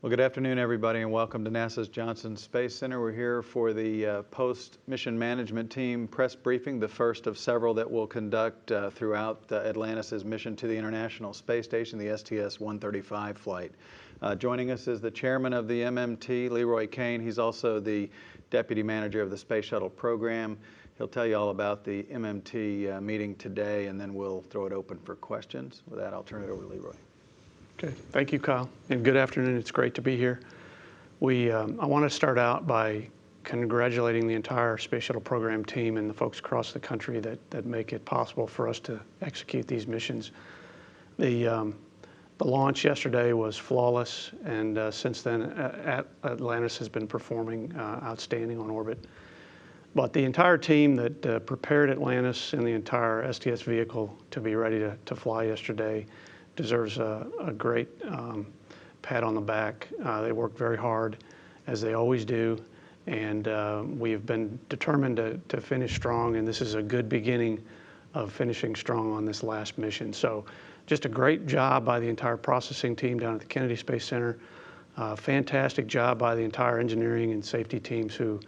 Well, good afternoon, everybody, and welcome to NASA's Johnson Space Center. We're here for the post-mission management team press briefing, the first of several that we'll conduct throughout Atlantis' mission to the International Space Station, the STS-135 flight. Joining us is the chairman of the MMT, Leroy Kane. He's also the deputy manager of the Space Shuttle program. He'll tell you all about the MMT meeting today, and then we'll throw it open for questions. With that, I'll turn it over to Leroy. Okay, thank you, Kyle, and good afternoon. It's great to be here. I want to start out by congratulating the entire Space Shuttle program team and the folks across the country that make it possible for us to execute these missions. The launch yesterday was flawless, and since then, Atlantis has been performing outstanding on orbit. But the entire team that prepared Atlantis and the entire STS vehicle to be ready to fly yesterday deserves a great pat on the back. They worked very hard, as they always do, and we have been determined to finish strong, and this is a good beginning of finishing strong on this last mission. So just a great job by the entire processing team down at the Kennedy Space Center. Fantastic job by the entire engineering and safety teams who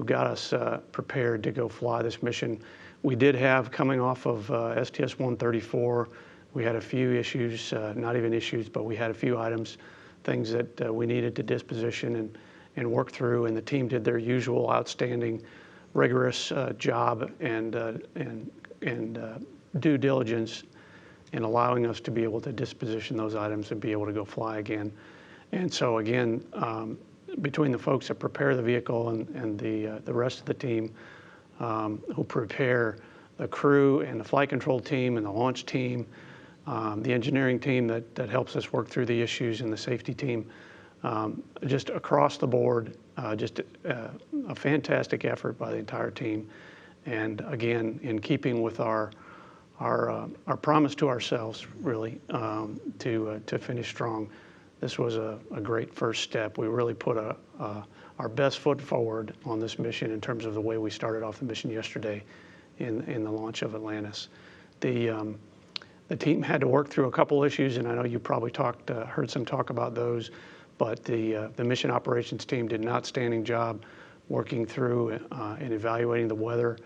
got us prepared to go fly this mission. We did have, coming off of STS-134, we had a few issues, not even issues, but we had a few items, things that we needed to disposition and work through, and the team did their usual outstanding, rigorous job and due diligence in allowing us to be able to disposition those items and be able to go fly again. And so again, between the folks that prepare the vehicle and the rest of the team who prepare the crew and the flight control team and the launch team, the engineering team that helps us work through the issues, and the safety team, just across the board, just a fantastic effort by the entire team. And again, in keeping with our promise to ourselves, really, to finish strong, this was a great first step. We really put our best foot forward on this mission in terms of the way we started off the mission yesterday in the launch of Atlantis. The team had to work through a couple issues, and I know you probably heard some talk about those, but the mission operations team did an outstanding job working through and evaluating the weather,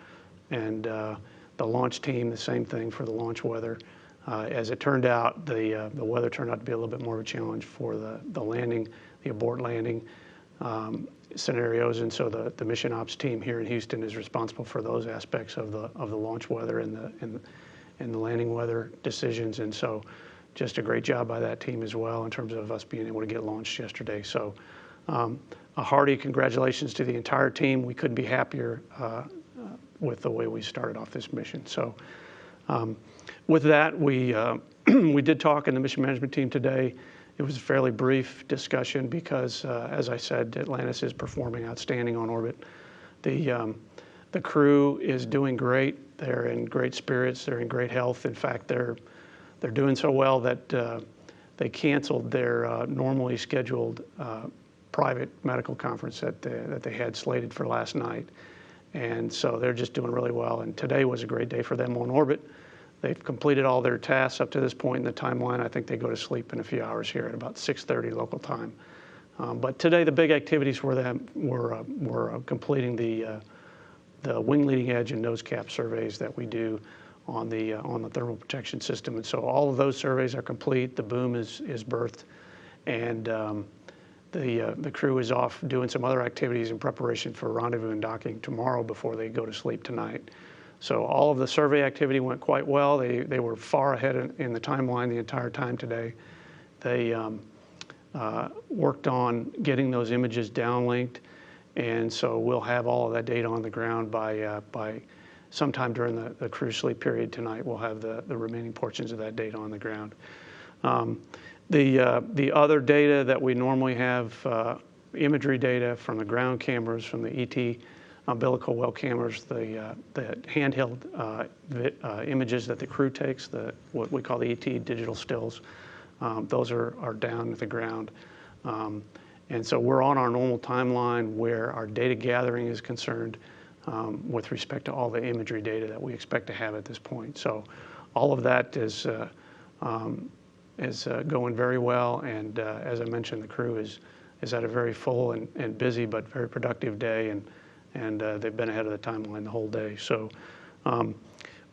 and the launch team, the same thing for the launch weather. As it turned out, the weather turned out to be a little bit more of a challenge for the landing, the abort landing scenarios, and so the mission ops team here in Houston is responsible for those aspects of the launch weather and the landing weather decisions. And so just a great job by that team as well in terms of us being able to get launched yesterday. So a hearty congratulations to the entire team. We couldn't be happier with the way we started off this mission. So with that, we did talk in the mission management team today. It was a fairly brief discussion because, as I said, Atlantis is performing outstanding on orbit. The crew is doing great. They're in great spirits. They're in great health. In fact, they're doing so well that they canceled their normally scheduled private medical conference that they had slated for last night. And so they're just doing really well. And today was a great day for them on orbit. They've completed all their tasks up to this point in the timeline. I think they go to sleep in a few hours here at about 6:30 local time. But today the big activities for them were completing the wing leading edge and nose cap surveys that we do on the thermal protection system. And so all of those surveys are complete. The boom is berthed, and the crew is off doing some other activities in preparation for rendezvous and docking tomorrow before they go to sleep tonight. So all of the survey activity went quite well. They were far ahead in the timeline the entire time today. They worked on getting those images downlinked, and so we'll have all of that data on the ground by sometime during the crew sleep period tonight. We'll have the remaining portions of that data on the ground. The other data that we normally have, imagery data from the ground cameras, from the ET umbilical well cameras, the handheld images that the crew takes, what we call the ET digital stills, those are down at the ground. And so we're on our normal timeline where our data gathering is concerned with respect to all the imagery data that we expect to have at this point. So all of that is is going very well, and as I mentioned, the crew is had a very full and busy but very productive day, and they've been ahead of the timeline the whole day. So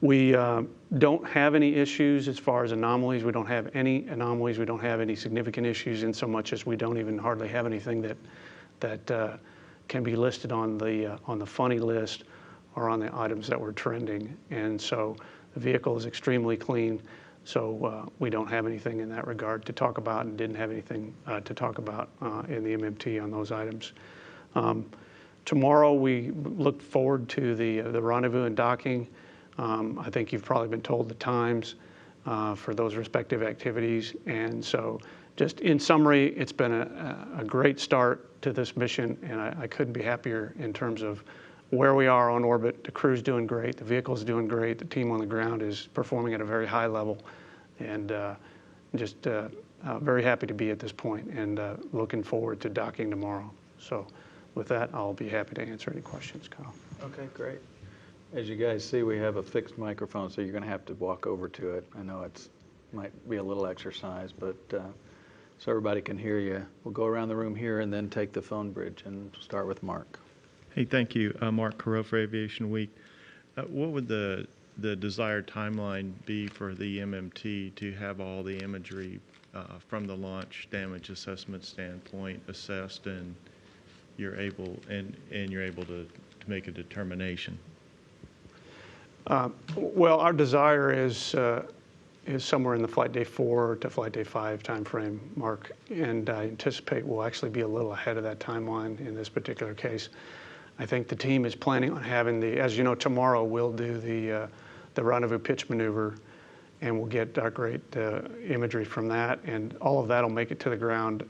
we don't have any issues as far as anomalies. We don't have any anomalies. We don't have any significant issues, in so much as we don't even hardly have anything that can be listed on the funny list or on the items that were trending. And so the vehicle is extremely clean. So we don't have anything in that regard to talk about, and didn't have anything to talk about in the MMT on those items. Tomorrow we look forward to the rendezvous and docking. I think you've probably been told the times for those respective activities. And so just in summary, it's been a great start to this mission, and I couldn't be happier in terms of where we are on orbit. The crew's doing great, the vehicle's doing great, the team on the ground is performing at a very high level, and just very happy to be at this point, and looking forward to docking tomorrow. So with that, I'll be happy to answer any questions, Kyle. Okay, great. As you guys see, we have a fixed microphone, so you're going to have to walk over to it. I know it might be a little exercise, but so everybody can hear you. We'll go around the room here and then take the phone bridge, and start with Mark. Hey, thank you. Mark Carreau for Aviation Week. What would the desired timeline be for the MMT to have all the imagery from the launch damage assessment standpoint assessed, and you're able to make a determination? Well, our desire is somewhere in the flight day 4 to flight day 5 timeframe, Mark, and I anticipate we'll actually be a little ahead of that timeline in this particular case. I think the team is planning on having as you know, tomorrow we'll do the rendezvous pitch maneuver, and we'll get great imagery from that, and all of that will make it to the ground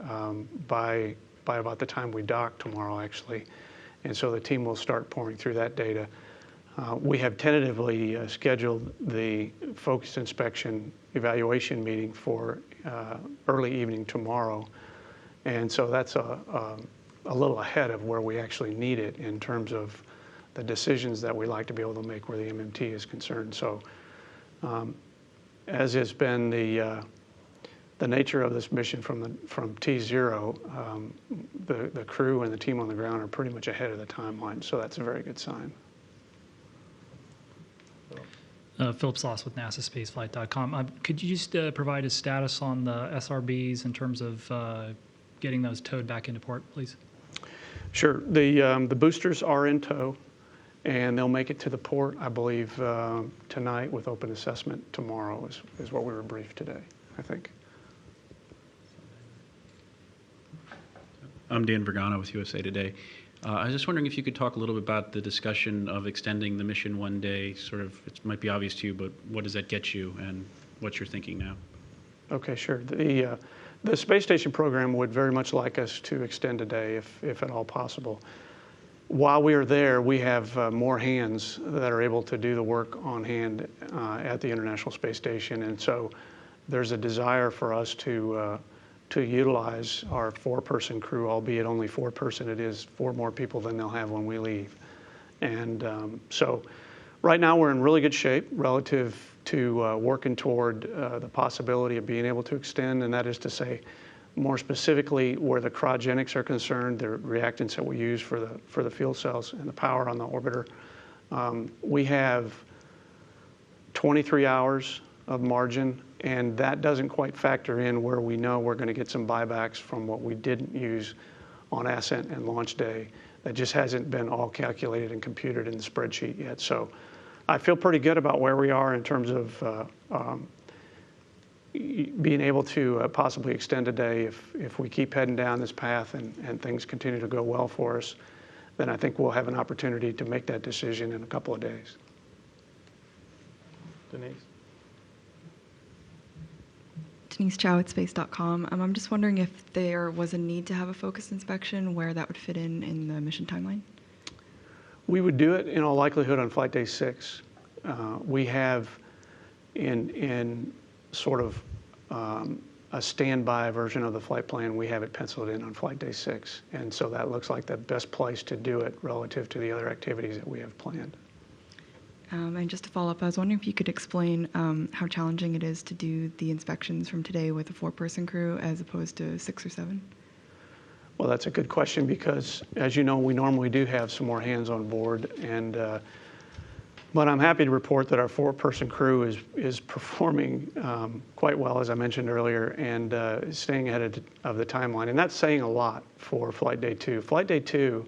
by about the time we dock tomorrow, actually. And so the team will start pouring through that data. We have tentatively scheduled the focus inspection evaluation meeting for early evening tomorrow, and so that's a little ahead of where we actually need it in terms of the decisions that we like to be able to make where the MMT is concerned. So as has been the nature of this mission from T0, the crew and the team on the ground are pretty much ahead of the timeline, so that's a very good sign. Philip Sloss with NASASpaceflight.com. Could you just provide a status on the SRBs in terms of getting those towed back into port, please? Sure. The boosters are in tow, and they'll make it to the port, I believe, tonight, with open assessment tomorrow is what we were briefed today, I think. I'm Dan Vergano with USA Today. I was just wondering if you could talk a little bit about the discussion of extending the mission one day. Sort of, it might be obvious to you, but what does that get you, and what you're thinking now? Okay, sure. The space station program would very much like us to extend a day, if at all possible. While we are there, we have more hands that are able to do the work on hand at the International Space Station, and so there's a desire for us to utilize our 4-person crew, albeit only 4-person. It is 4 more people than they'll have when we leave. And so right now we're in really good shape relative to working toward the possibility of being able to extend, and that is to say, more specifically, where the cryogenics are concerned, the reactants that we use for the fuel cells and the power on the orbiter. We have 23 hours of margin, and that doesn't quite factor in where we know we're going to get some buybacks from what we didn't use on ascent and launch day. That just hasn't been all calculated and computed in the spreadsheet yet. So I feel pretty good about where we are in terms of being able to possibly extend a day if we keep heading down this path and things continue to go well for us. Then I think we'll have an opportunity to make that decision in a couple of days. Denise? Denise Chow at space.com. I'm just wondering if there was a need to have a focus inspection, where that would fit in the mission timeline. We would do it in all likelihood on flight day 6. We have in sort of a standby version of the flight plan, we have it penciled in on flight day 6. And so that looks like the best place to do it relative to the other activities that we have planned. And just to follow up, I was wondering if you could explain how challenging it is to do the inspections from today with a 4-person crew as opposed to 6 or 7? Well, that's a good question because, as you know, we normally do have some more hands on board, but I'm happy to report that our 4-person crew is performing quite well, as I mentioned earlier, and is staying ahead of the timeline. And that's saying a lot for Flight Day 2. Flight Day 2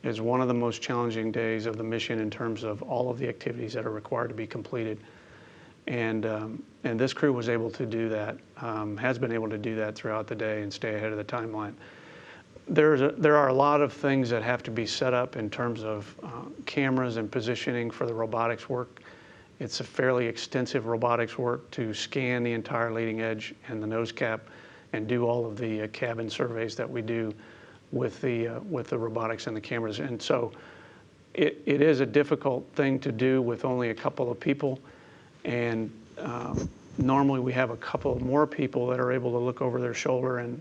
is one of the most challenging days of the mission in terms of all of the activities that are required to be completed. And this crew was able to do that, has been able to do that throughout the day and stay ahead of the timeline. There are a lot of things that have to be set up in terms of cameras and positioning for the robotics work. It's a fairly extensive robotics work to scan the entire leading edge and the nose cap and do all of the cabin surveys that we do with the robotics and the cameras. And so it is a difficult thing to do with only a couple of people. And normally we have a couple more people that are able to look over their shoulder and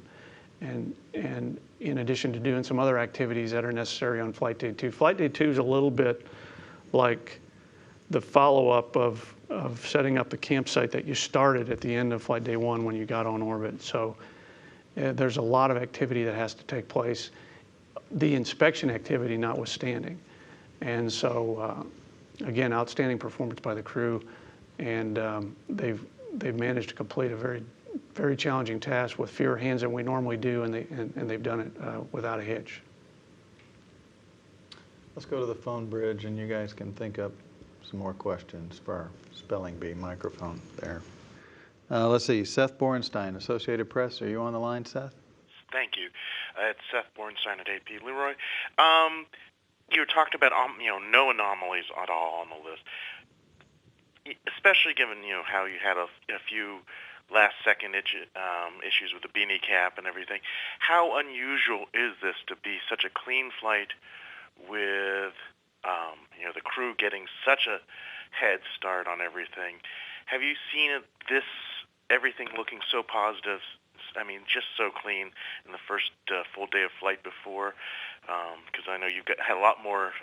in addition to doing some other activities that are necessary on Flight Day 2. Flight Day 2 is a little bit like the follow-up of setting up the campsite that you started at the end of Flight Day 1 when you got on orbit. So there's a lot of activity that has to take place, the inspection activity notwithstanding. And so, again, outstanding performance by the crew, and they've managed to complete a very challenging task with fewer hands than we normally do, and they've done it without a hitch. Let's go to the phone bridge, and you guys can think up some more questions for our spelling bee microphone there. Let's see, Seth Borenstein, Associated Press. Are you on the line, Seth? Thank you. It's Seth Borenstein at AP Leroy. You talked about no anomalies at all on the list, especially given how you had a few last-second issues with the beanie cap and everything. How unusual is this to be such a clean flight with the crew getting such a head start on everything? Have you seen everything looking so positive? I mean, just so clean in the first full day of flight before, because I know you've had a lot more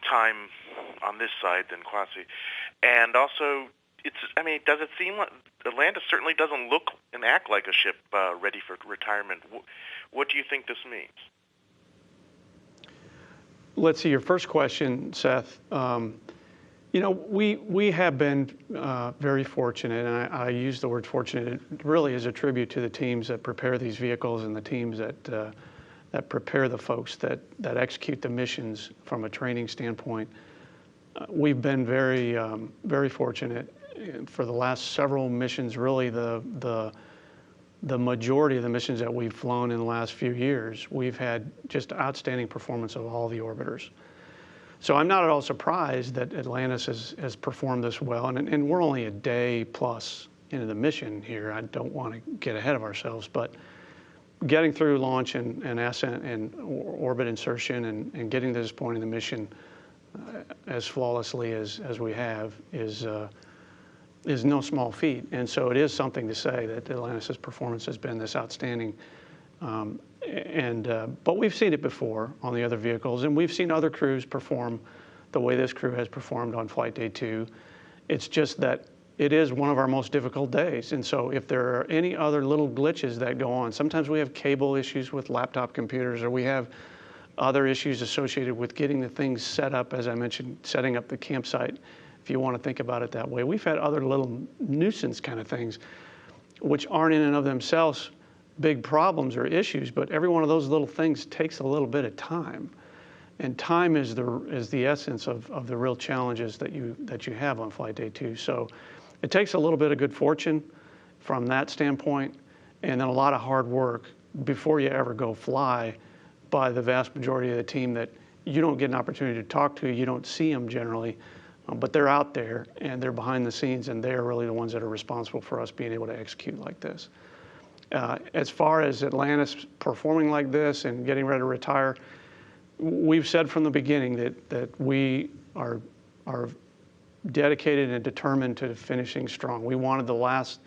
time on this side than Kwasi. And also, does it seem like Atlantis certainly doesn't look and act like a ship ready for retirement? What do you think this means? Let's see, your first question, Seth. We have been very fortunate, and I use the word fortunate really as a tribute to the teams that prepare these vehicles and the teams that prepare the folks that execute the missions from a training standpoint. We've been very fortunate. For the last several missions, really the majority of the missions that we've flown in the last few years, we've had just outstanding performance of all the orbiters. So I'm not at all surprised that Atlantis has performed this well, and we're only a day plus into the mission here. I don't want to get ahead of ourselves, but getting through launch and ascent and orbit insertion and getting to this point in the mission as flawlessly as we have is no small feat. And so it is something to say that Atlantis' performance has been this outstanding. But we've seen it before on the other vehicles, and we've seen other crews perform the way this crew has performed on Flight Day 2. It's just that it is one of our most difficult days. And so if there are any other little glitches that go on, sometimes we have cable issues with laptop computers, or we have other issues associated with getting the things set up, as I mentioned, setting up the campsite, if you want to think about it that way. We've had other little nuisance kind of things, which aren't in and of themselves big problems or issues, but every one of those little things takes a little bit of time. And time is the essence of the real challenges that you have on Flight Day 2. So it takes a little bit of good fortune from that standpoint, and then a lot of hard work before you ever go fly by the vast majority of the team that you don't get an opportunity to talk to. You don't see them generally, but they're out there and they're behind the scenes, and they're really the ones that are responsible for us being able to execute like this. As far as Atlantis performing like this and getting ready to retire, we've said from the beginning that we are dedicated and determined to finishing strong. We wanted the last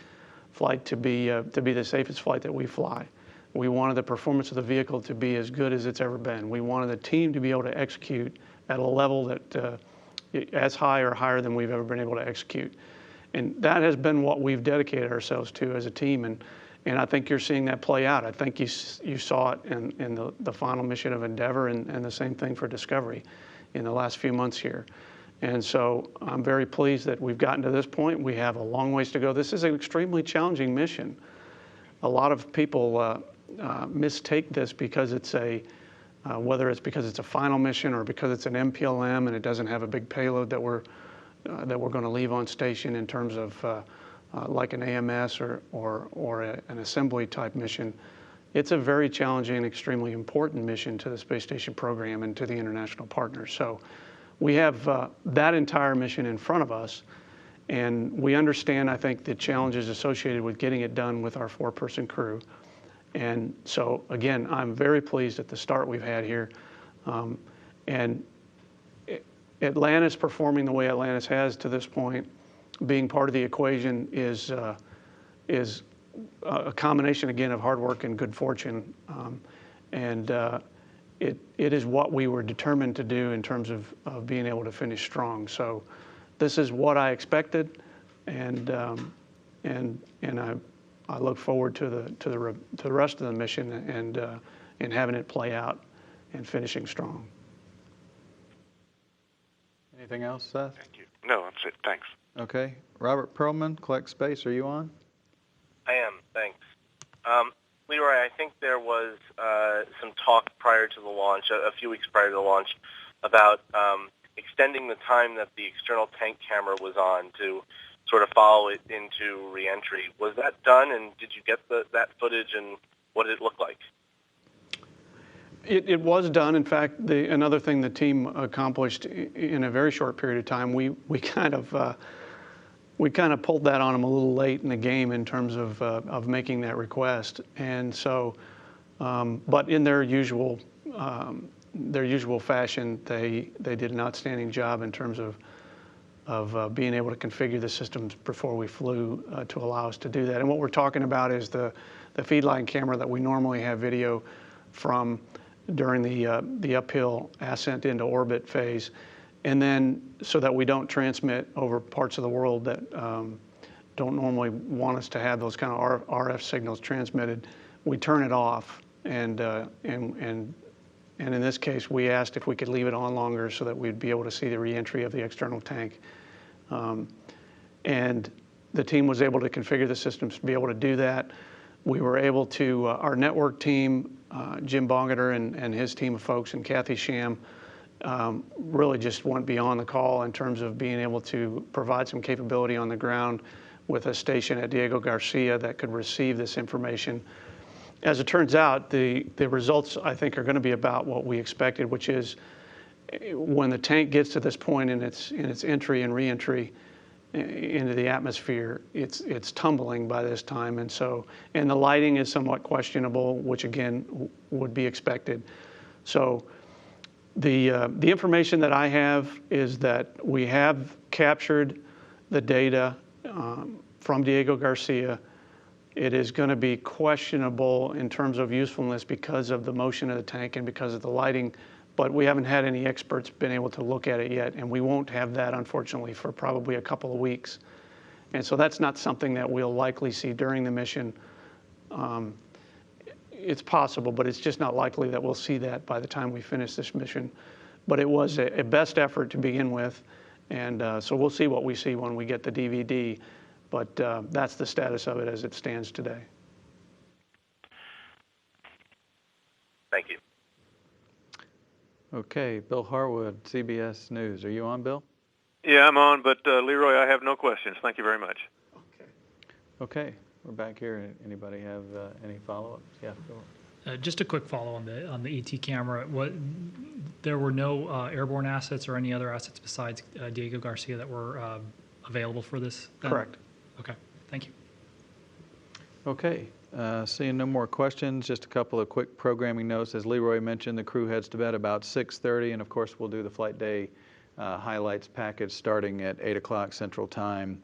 flight to be the safest flight that we fly. We wanted the performance of the vehicle to be as good as it's ever been. We wanted the team to be able to execute at a level that as high or higher than we've ever been able to execute. And that has been what we've dedicated ourselves to as a team. And I think you're seeing that play out. I think you saw it in the final mission of Endeavour and the same thing for Discovery in the last few months here. And so I'm very pleased that we've gotten to this point. We have a long ways to go. This is an extremely challenging mission. A lot of people mistake this because it's whether it's because it's a final mission or because it's an MPLM and it doesn't have a big payload that we're going to leave on station in terms of like an AMS or an assembly type mission. It's a very challenging and extremely important mission to the space station program and to the international partners. So we have that entire mission in front of us, and we understand, I think, the challenges associated with getting it done with our 4-person crew. And so, again, I'm very pleased at the start we've had here. And Atlantis performing the way Atlantis has to this point, being part of the equation is a combination, again, of hard work and good fortune. It is what we were determined to do in terms of being able to finish strong. So this is what I expected, and I look forward to the rest of the mission and having it play out and finishing strong. Anything else, Seth? Thank you. No, that's it. Thanks. Okay. Robert Perlman, Collect Space, are you on? I am, thanks. Leroy, I think there was some talk prior to the launch, a few weeks prior to the launch, about extending the time that the external tank camera was on to sort of follow it into reentry. Was that done, and did you get that footage, and what did it look like? It was done. In fact, another thing the team accomplished in a very short period of time, we kind of pulled that on them a little late in the game in terms of making that request. And so, but in their usual fashion, they did an outstanding job in terms of being able to configure the systems before we flew to allow us to do that. And what we're talking about is the feed line camera that we normally have video from during the uphill ascent into orbit phase. And then so that we don't transmit over parts of the world that don't normally want us to have those kind of RF signals transmitted, we turn it off. And in this case, we asked if we could leave it on longer so that we'd be able to see the reentry of the external tank. And the team was able to configure the systems to be able to do that. We were able to, our network team, Jim Bongeter and his team of folks, and Kathy Sham, really just went beyond the call in terms of being able to provide some capability on the ground with a station at Diego Garcia that could receive this information. As it turns out, the results, I think, are going to be about what we expected, which is when the tank gets to this point in its entry and reentry into the atmosphere, it's tumbling by this time, and the lighting is somewhat questionable, which again would be expected. So the information that I have is that we have captured the data from Diego Garcia. It is going to be questionable in terms of usefulness because of the motion of the tank and because of the lighting, but we haven't had any experts been able to look at it yet, and we won't have that, unfortunately, for probably a couple of weeks. And so that's not something that we'll likely see during the mission. It's possible, but it's just not likely that we'll see that by the time we finish this mission. But it was a best effort to begin with, and so we'll see what we see when we get the DVD, but that's the status of it as it stands today. Thank you. Okay, Bill Harwood, CBS News. Are you on, Bill? Yeah, I'm on, but Leroy, I have no questions. Thank you very much. Okay, we're back here. Anybody have any follow-ups? Yeah, Bill. Just a quick follow on the ET camera. There were no airborne assets or any other assets besides Diego Garcia that were available for this? Then? Correct. Okay, thank you. Okay, seeing no more questions, just a couple of quick programming notes. As Leroy mentioned, the crew heads to bed about 6:30, and of course we'll do the flight day highlights package starting at 8 o'clock Central Time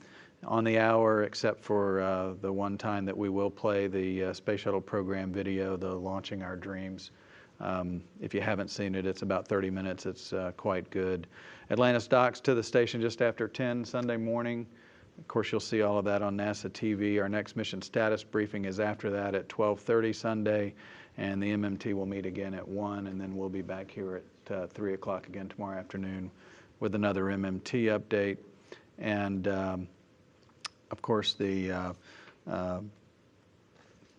on the hour, except for the one time that we will play the Space Shuttle program video, the Launching Our Dreams If you haven't seen it, it's about 30 minutes. It's quite good. Atlantis docks to the station just after 10 Sunday morning. Of course, you'll see all of that on NASA TV. Our next mission status briefing is after that at 12:30 Sunday, and the MMT will meet again at 1, and then we'll be back here at 3 o'clock again tomorrow afternoon with another MMT update. And of course, the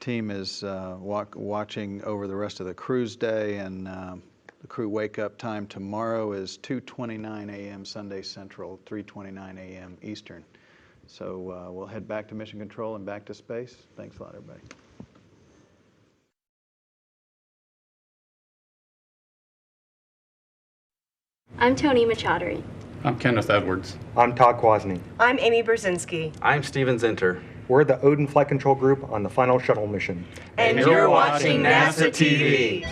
team is watching over the rest of the cruise day, and the crew wake-up time tomorrow is 2:29 a.m. Sunday Central, 3:29 a.m. Eastern. So we'll head back to Mission Control and back to space. Thanks a lot, everybody. I'm Tony Machadri. I'm Kenneth Edwards. I'm Todd Kwasny. I'm Amy Brzezinski. I'm Steven Zinter. We're the Odin Flight Control Group on the final shuttle mission. And you're watching NASA TV.